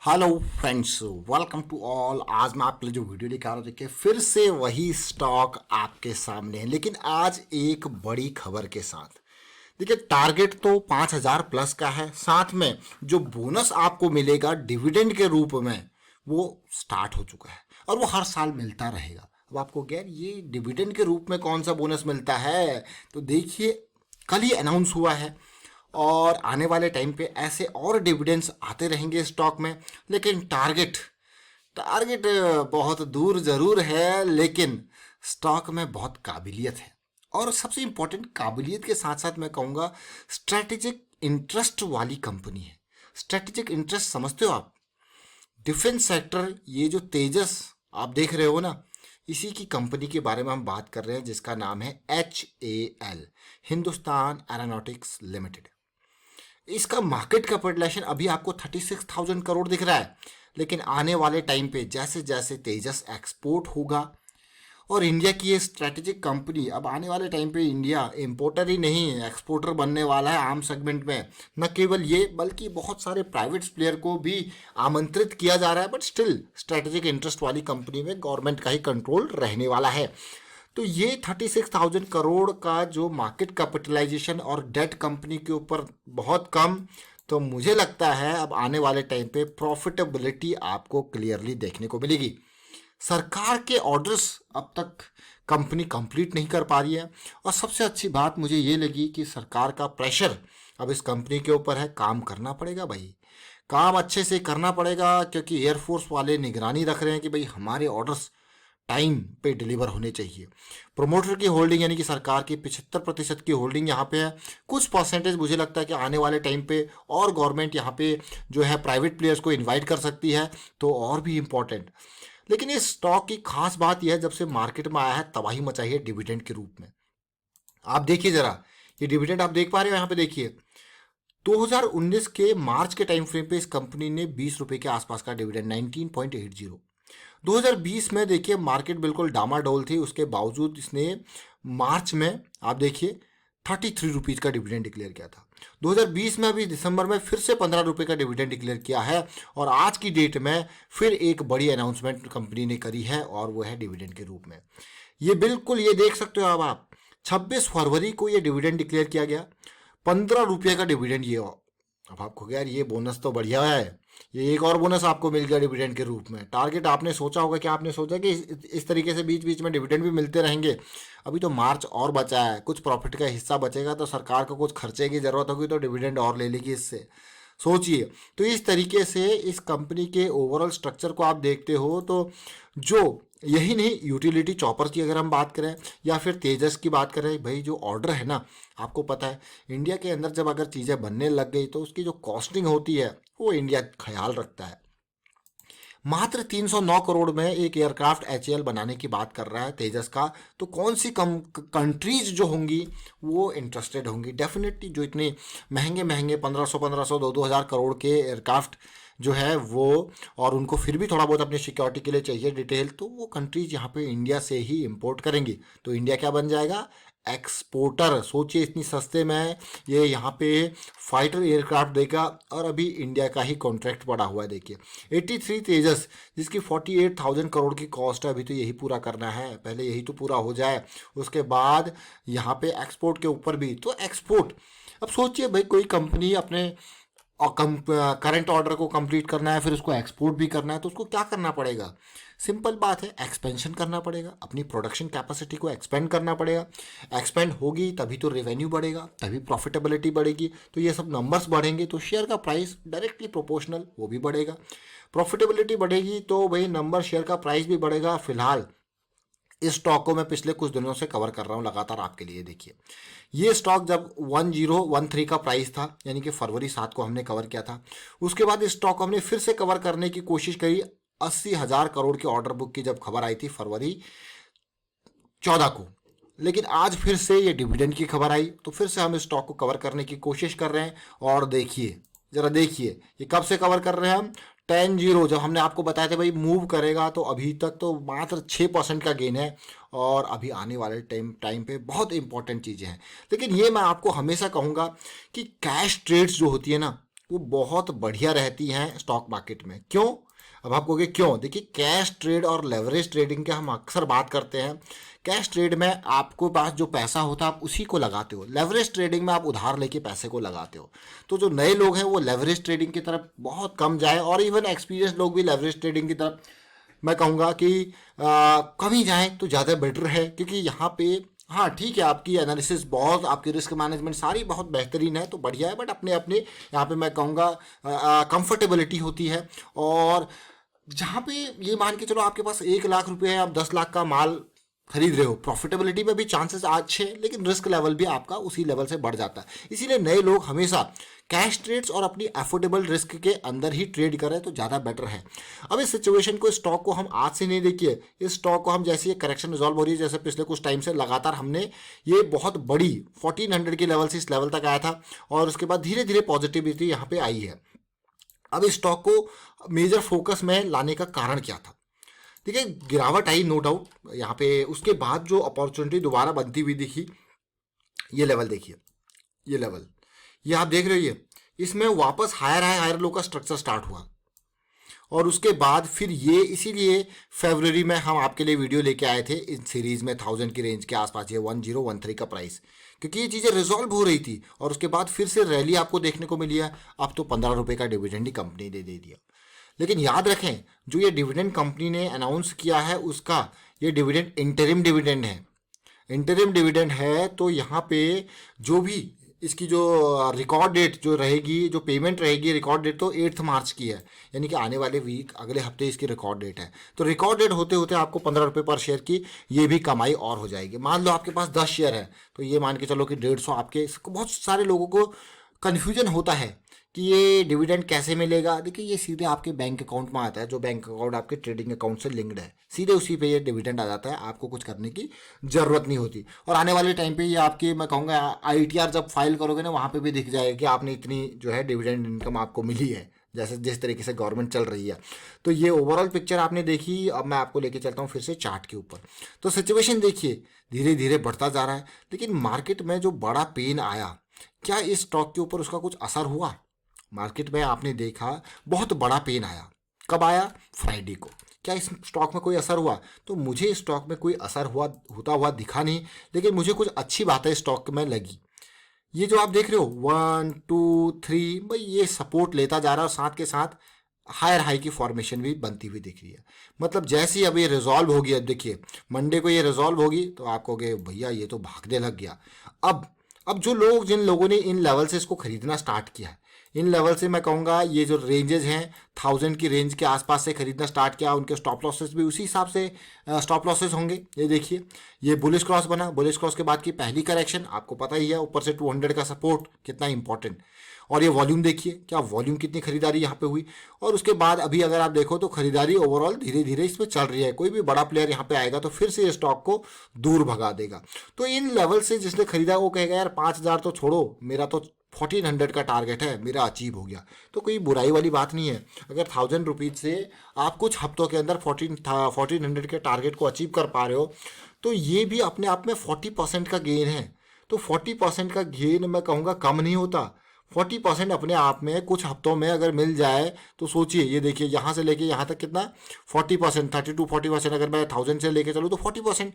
Hello friends, welcome to all. आज मैं आपके लिए जो वीडियो लेकर आ रहा हूँ, देखिए फिर से वही स्टॉक आपके सामने है, लेकिन आज एक बड़ी खबर के साथ। देखिए टारगेट तो 5,000 प्लस का है, साथ में जो बोनस आपको मिलेगा डिविडेंड के रूप में वो स्टार्ट हो चुका है और वो हर साल मिलता रहेगा। अब आपको क्या ये डिविडेंड के रूप में कौन सा बोनस मिलता है, तो देखिए कल ही अनाउंस हुआ है और आने वाले टाइम पे ऐसे और डिविडेंड्स आते रहेंगे स्टॉक में। लेकिन टारगेट टारगेट बहुत दूर जरूर है, लेकिन स्टॉक में बहुत काबिलियत है। और सबसे इंपॉर्टेंट, काबिलियत के साथ साथ मैं कहूँगा स्ट्रेटेजिक इंटरेस्ट वाली कंपनी है। स्ट्रेटेजिक इंटरेस्ट समझते हो आप? डिफेंस सेक्टर, ये जो तेजस आप देख रहे हो ना, इसी की कंपनी के बारे में हम बात कर रहे हैं, जिसका नाम है HAL, हिंदुस्तान एरोनॉटिक्स लिमिटेड। इसका मार्केट कैपिटलाइजेशन अभी आपको 36,000 करोड़ दिख रहा है, लेकिन आने वाले टाइम पे जैसे जैसे तेजस एक्सपोर्ट होगा और इंडिया की ये स्ट्रेटेजिक कंपनी, अब आने वाले टाइम पे इंडिया इंपोर्टर ही नहीं एक्सपोर्टर बनने वाला है आर्म सेगमेंट में। न केवल ये, बल्कि बहुत सारे प्राइवेट प्लेयर को भी आमंत्रित किया जा रहा है, बट स्टिल स्ट्रेटेजिक इंटरेस्ट वाली कंपनी में गवर्नमेंट का ही कंट्रोल रहने वाला है। तो ये 36,000 करोड़ का जो मार्केट कैपिटलाइजेशन और डेट कंपनी के ऊपर बहुत कम, तो मुझे लगता है अब आने वाले टाइम पे प्रॉफिटेबिलिटी आपको क्लियरली देखने को मिलेगी। सरकार के ऑर्डर्स अब तक कंपनी कंप्लीट नहीं कर पा रही है, और सबसे अच्छी बात मुझे ये लगी कि सरकार का प्रेशर अब इस कंपनी के ऊपर है। काम करना पड़ेगा भाई, काम अच्छे से करना पड़ेगा, क्योंकि एयरफोर्स वाले निगरानी रख रहे हैं कि भाई हमारे ऑर्डर्स टाइम पे डिलीवर होने चाहिए। प्रोमोटर की होल्डिंग यानी कि सरकार की 75% की होल्डिंग यहाँ पे है। कुछ परसेंटेज मुझे लगता है कि आने वाले टाइम पे और गवर्नमेंट यहाँ पे जो है प्राइवेट प्लेयर्स को इनवाइट कर सकती है, तो और भी इम्पोर्टेंट। लेकिन इस स्टॉक की खास बात यह है, जब से मार्केट में आया है तबाही मचाई है डिविडेंड के रूप में। आप देखिए जरा, ये डिविडेंड आप देख पा रहे हो यहाँ पे, देखिए 2019 के मार्च के टाइम फ्रेम पे इस कंपनी ने 20 रुपए के आसपास का डिविडेंड 19.80। 2020 में देखिए मार्केट बिल्कुल डामाडोल थी, उसके बावजूद इसने मार्च में आप देखिए 33 रुपीज़ का डिविडेंड डिक्लेयर किया था। 2020 में अभी दिसंबर में फिर से 15 रुपये का डिविडेंड डिक्लेयर किया है, और आज की डेट में फिर एक बड़ी अनाउंसमेंट कंपनी ने करी है, और वो है डिविडेंड के रूप में। ये बिल्कुल ये देख सकते हो अब आप, 26 फरवरी को ये डिविडेंड डिक्लेयर किया गया, 15 रुपये का डिविडेंड ये। अब आपको यार ये बोनस तो बढ़िया है, ये एक और बोनस आपको मिल गया डिविडेंड के रूप में। टारगेट आपने सोचा होगा कि आपने सोचा कि इस तरीके से बीच बीच में डिविडेंड भी मिलते रहेंगे। अभी तो मार्च और बचा है, कुछ प्रॉफिट का हिस्सा बचेगा तो सरकार को कुछ खर्चे की ज़रूरत होगी तो डिविडेंड और ले लेगी इससे। सोचिए, तो इस तरीके से इस कंपनी के ओवरऑल स्ट्रक्चर को आप देखते हो, तो जो यही नहीं, यूटिलिटी चॉपर की अगर हम बात करें या फिर तेजस की बात करें, भाई जो ऑर्डर है ना, आपको पता है इंडिया के अंदर जब अगर चीज़ें बनने लग गई तो उसकी जो कॉस्टिंग होती है वो इंडिया ख्याल रखता है। मात्र 309 करोड़ में एक एयरक्राफ्ट HAL बनाने की बात कर रहा है तेजस का, तो कौन सी कम कंट्रीज जो होंगी वो इंटरेस्टेड होंगी डेफिनेटली। जो इतने महंगे महंगे 1500 2,000 करोड़ के एयरक्राफ्ट जो है वो, और उनको फिर भी थोड़ा बहुत अपनी सिक्योरिटी के लिए चाहिए डिटेल, तो वो कंट्रीज यहाँ पे इंडिया से ही इंपोर्ट करेंगी, तो इंडिया क्या बन जाएगा, एक्सपोर्टर। सोचिए इतनी सस्ते में ये यहाँ पे फाइटर एयरक्राफ्ट देगा, और अभी इंडिया का ही कॉन्ट्रैक्ट पड़ा हुआ है। देखिए 83 तेजस, जिसकी 48,000 करोड़ की कॉस्ट है, अभी तो यही पूरा करना है, पहले यही तो पूरा हो जाए, उसके बाद यहाँ पे एक्सपोर्ट के ऊपर भी तो एक्सपोर्ट। अब सोचिए भाई, कोई कंपनी अपने और करंट ऑर्डर को कंप्लीट करना है, फिर उसको एक्सपोर्ट भी करना है, तो उसको क्या करना पड़ेगा? सिंपल बात है, एक्सपेंशन करना पड़ेगा, अपनी प्रोडक्शन कैपेसिटी को एक्सपेंड करना पड़ेगा। एक्सपेंड होगी तभी तो रेवेन्यू बढ़ेगा, तभी प्रॉफिटेबिलिटी बढ़ेगी, तो ये सब नंबर्स बढ़ेंगे तो शेयर का प्राइस डायरेक्टली प्रोपोर्शनल वो भी बढ़ेगा। प्रॉफिटेबिलिटी बढ़ेगी तो भाई नंबर, शेयर का प्राइस भी बढ़ेगा। फिलहाल इस स्टॉक को मैं पिछले कुछ दिनों से कवर कर रहा हूँ लगातार आपके लिए। देखिए ये स्टॉक जब 1013 का प्राइस था, यानी कि फरवरी 7 को हमने कवर किया था, उसके बाद इस स्टॉक को हमने फिर से कवर करने की कोशिश करी 80,000 करोड़ की ऑर्डर बुक की जब खबर आई थी फरवरी 14 को। लेकिन आज फिर से ये डिविडेंड की खबर आई, तो फिर से हम इस स्टॉक को कवर करने की कोशिश कर रहे हैं। और देखिए जरा, देखिए ये कब से कवर कर रहे हैं हम, 10-0 जब हमने आपको बताया था भाई मूव करेगा, तो अभी तक तो मात्र 6% का गेन है, और अभी आने वाले टाइम पे बहुत इंपॉर्टेंट चीज़ें हैं। लेकिन ये मैं आपको हमेशा कहूँगा कि कैश ट्रेड्स जो होती है ना, वो बहुत बढ़िया रहती हैं स्टॉक मार्केट में। क्यों? अब आप कहोगे क्यों? देखिए, कैश ट्रेड और लेवरेज ट्रेडिंग के हम अक्सर बात करते हैं। कैश ट्रेड में आपको पास जो पैसा होता है आप उसी को लगाते हो, लेवरेज ट्रेडिंग में आप उधार लेके पैसे को लगाते हो। तो जो नए लोग हैं वो लेवरेज ट्रेडिंग की तरफ बहुत कम जाए, और इवन एक्सपीरियंस लोग भी लेवरेज ट्रेडिंग की तरफ मैं कहूँगा कि कम ही जाएँ तो ज़्यादा बेटर है। क्योंकि यहाँ पे हाँ ठीक है, आपकी एनालिसिस बहुत, आपकी रिस्क मैनेजमेंट सारी बहुत बेहतरीन है तो बढ़िया है, बट अपने अपने यहाँ पे मैं कहूँगा कंफर्टेबिलिटी होती है। और जहाँ पे ये मान के चलो आपके पास 1 लाख रुपए है, आप 10 लाख का माल खरीद रहे हो, प्रॉफिटेबिलिटी में भी चांसेस अच्छे हैं, लेकिन रिस्क लेवल भी आपका उसी लेवल से बढ़ जाता है। इसीलिए नए लोग हमेशा कैश ट्रेड्स और अपनी अफोर्डेबल रिस्क के अंदर ही ट्रेड करें तो ज़्यादा बेटर है। अब इस सिचुएशन को, स्टॉक को हम आज से नहीं देखिए, इस स्टॉक को हम जैसे ये करेक्शन रिजॉल्व हो रही है, जैसे पिछले कुछ टाइम से लगातार हमने ये बहुत बड़ी 1400 के लेवल से इस लेवल तक आया था, और उसके बाद धीरे धीरे पॉजिटिविटी यहाँ पे आई है। अब इस स्टॉक को मेजर फोकस में लाने का कारण क्या था? देखिए, गिरावट आई नो डाउट यहाँ पे, उसके बाद जो अपॉर्चुनिटी दोबारा बनती हुई दिखी, ये लेवल देखिए, ये लेवल, ये आप देख रहे हो, ये इसमें वापस हायर हाई हायर लो का स्ट्रक्चर स्टार्ट हुआ, और उसके बाद फिर ये, इसीलिए फरवरी में हम आपके लिए वीडियो लेके आए थे इस सीरीज में 1000 की रेंज के आसपास, ये 1013 का प्राइस, क्योंकि ये चीज़ें रिजॉल्व हो रही थी। और उसके बाद फिर से रैली आपको देखने को मिली है। अब तो 15 रुपये का डिविडेंड ही कंपनी ने दे दिया। लेकिन याद रखें, जो ये डिविडेंड कंपनी ने अनाउंस किया है उसका, ये डिविडेंड इंटरिम डिविडेंड है। इंटरिम डिविडेंड है तो यहाँ पे जो भी इसकी जो रिकॉर्ड डेट जो रहेगी, जो पेमेंट रहेगी, रिकॉर्ड डेट तो 8 मार्च की है, यानी कि आने वाले वीक, अगले हफ्ते इसकी रिकॉर्ड डेट है। तो रिकॉर्ड डेट होते होते आपको 15 रुपये पर शेयर की ये भी कमाई और हो जाएगी। मान लो आपके पास 10 शेयर है तो ये मान के चलो कि 150 आपके, बहुत सारे लोगों को कन्फ्यूजन होता है कि ये डिविडेंड कैसे मिलेगा। देखिए, ये सीधे आपके बैंक अकाउंट में आता है, जो बैंक अकाउंट आपके ट्रेडिंग अकाउंट से लिंक्ड है, सीधे उसी पे ये डिविडेंड आ जाता है, आपको कुछ करने की ज़रूरत नहीं होती। और आने वाले टाइम पे ये आपकी, मैं कहूँगा, ITR जब फाइल करोगे ना, वहाँ पे भी दिख जाएगा कि आपने इतनी जो है डिविडेंड इनकम आपको मिली है, जैसे जिस तरीके से गवर्नमेंट चल रही है। तो ये ओवरऑल पिक्चर आपने देखी। अब मैं आपको लेके चलता हूँ फिर से चार्ट के ऊपर। तो सिचुएशन देखिए, धीरे धीरे बढ़ता जा रहा है, लेकिन मार्केट में जो बड़ा पेन आया, क्या इस स्टॉक के ऊपर उसका कुछ असर हुआ? मार्केट में आपने देखा बहुत बड़ा पेन आया। कब आया? फ्राइडे को। क्या इस स्टॉक में कोई असर हुआ? तो मुझे इस स्टॉक में कोई असर हुआ होता हुआ दिखा नहीं, लेकिन मुझे कुछ अच्छी बातें स्टॉक में लगी। ये जो आप देख रहे हो 1 2 3, भाई ये सपोर्ट लेता जा रहा है, और साथ के साथ हायर हाई की फॉर्मेशन भी बनती हुई दिख रही है। मतलब जैसे ही अब ये रिजॉल्व होगी, अब देखिए मंडे को ये रिजॉल्व होगी तो आप कहोगे भैया ये तो भागने लग गया। अब जो लोग, जिन लोगों ने इन लेवल से इसको खरीदना स्टार्ट किया है, इन लेवल से मैं कहूँगा ये जो रेंजेस हैं 1000 की रेंज के आसपास से खरीदना स्टार्ट किया, उनके स्टॉप लॉसेस भी उसी हिसाब से स्टॉप लॉसेस होंगे। ये देखिए, ये बुलिश क्रॉस बना, बुलिश क्रॉस के बाद की पहली करेक्शन, आपको पता ही है, ऊपर से 200 का सपोर्ट कितना इंपॉर्टेंट। और ये वॉल्यूम देखिए, क्या वॉल्यूम, कितनी खरीदारी यहाँ पे हुई। और उसके बाद अभी अगर आप देखो तो खरीदारी ओवरऑल धीरे धीरे इसमें चल रही है। कोई भी बड़ा प्लेयर यहाँ पे आएगा तो फिर से ये स्टॉक को दूर भगा देगा। तो इन लेवल से जिसने खरीदा वो कहेगा यार 5000 तो छोड़ो, मेरा तो 1400 का टारगेट है, मेरा अचीव हो गया। तो कोई बुराई वाली बात नहीं है। अगर 1000 रुपीज़ से आप कुछ हफ्तों के अंदर 1400 के टारगेट को अचीव कर पा रहे हो, तो ये भी अपने आप में 40% का गेन है। तो 40% का गेन मैं कहूँगा कम नहीं होता। 40% अपने आप में कुछ हफ्तों में अगर मिल जाए तो सोचिए, ये देखिए यहाँ से लेके यहाँ तक कितना 40%, 30 to 40%, अगर मैं 1000 से लेके चलूँ तो 40%।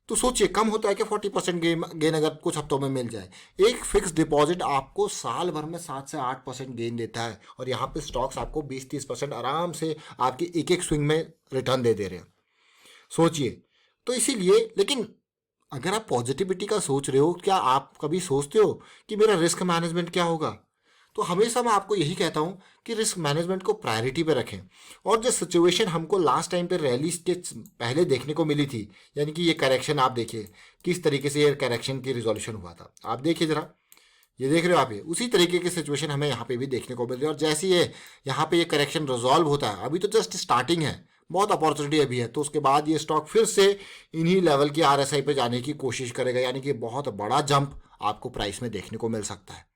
तो सोचिए कम होता है कि 40% गेन अगर कुछ हफ्तों में मिल जाए। एक फिक्स डिपॉजिट आपको साल भर में 7 से 8% गेन देता है, और यहाँ पे स्टॉक्स आपको 20-30% आराम से आपकी एक एक स्विंग में रिटर्न दे रहे हैं। सोचिए, तो इसीलिए, लेकिन अगर आप पॉजिटिविटी का सोच रहे हो, क्या आप कभी सोचते हो कि मेरा रिस्क मैनेजमेंट क्या होगा? तो हमेशा मैं आपको यही कहता हूँ कि रिस्क मैनेजमेंट को प्रायोरिटी पे रखें। और जो सिचुएशन हमको लास्ट टाइम पे रैली के पहले देखने को मिली थी, यानी कि ये करेक्शन, आप देखिए किस तरीके से ये करेक्शन की रिजोल्यूशन हुआ था। आप देखिए ज़रा, ये देख रहे हो आप, ये उसी तरीके की सिचुएशन हमें यहाँ पे भी देखने को मिल रही है। और जैसे ये यहाँ पे ये करेक्शन रिजॉल्व होता है, अभी तो जस्ट स्टार्टिंग है, बहुत अपॉर्चुनिटी अभी है, तो उसके बाद ये स्टॉक फिर से इन्हीं लेवल की RSI पे जाने की कोशिश करेगा, यानी कि बहुत बड़ा जंप आपको प्राइस में देखने को मिल सकता है।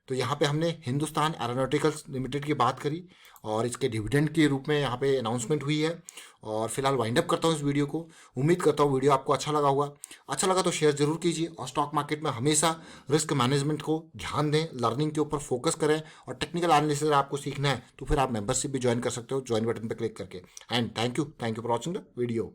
तो यहाँ पे हमने हिंदुस्तान एरोनॉटिकल्स लिमिटेड की बात करी और इसके डिविडेंड के रूप में यहाँ पे अनाउंसमेंट हुई है। और फिलहाल वाइंड अप करता हूँ इस वीडियो को। उम्मीद करता हूँ वीडियो आपको अच्छा लगा होगा। अच्छा लगा तो शेयर जरूर कीजिए और स्टॉक मार्केट में हमेशा रिस्क मैनेजमेंट को ध्यान दें, लर्निंग के ऊपर फोकस करें। और टेक्निकल एनालिसिस आपको सीखना है तो फिर आप मेंबरशिप भी ज्वाइन कर सकते हो ज्वाइन बटन पर क्लिक करके। And thank you for watching the video.